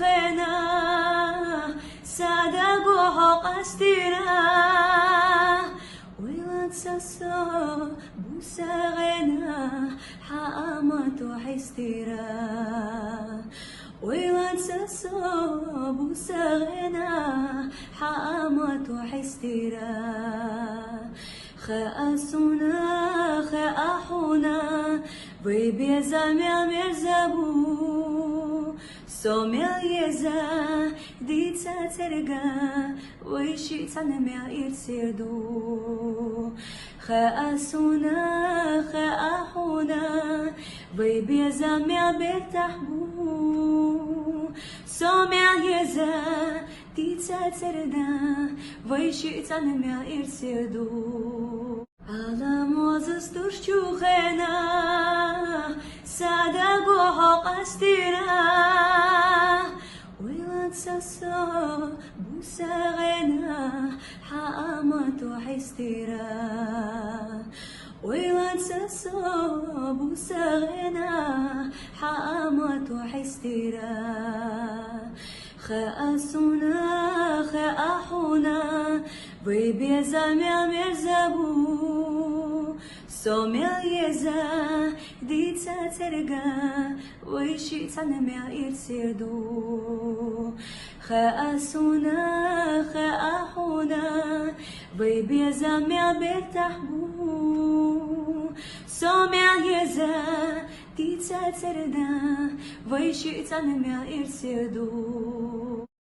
شوخنا صدق وحق استيرا ويلان ساسو بوساغنا حامت وحستيرا ويلان ساسو بوساغنا حامت وحستيرا خاسونا خاحونا ويبيزا مرزبو سوميا يزا ديتا ترقا ويشي تنميا يرسيدو خاسونا خاحونا ويبيزا مرتحبو سوميا يزا ديتا ترقا ويشي تنميا يرسيدو على موزس ترشوخنا صدق وحق استيرا ويلان ساسو بوساغنا حامت وحستيرا ويلان ساسو بوساغنا حامت وحستيرا خاسونا خاحونا ويبيزا مرزبو سوميا يزا ديتا ترقا ويشي تنميا يرسيدو خاسونا خاحونا ويبيزا مرتحبو سوميا يزا ديتا ترقا ويشي تنميا يرسيدو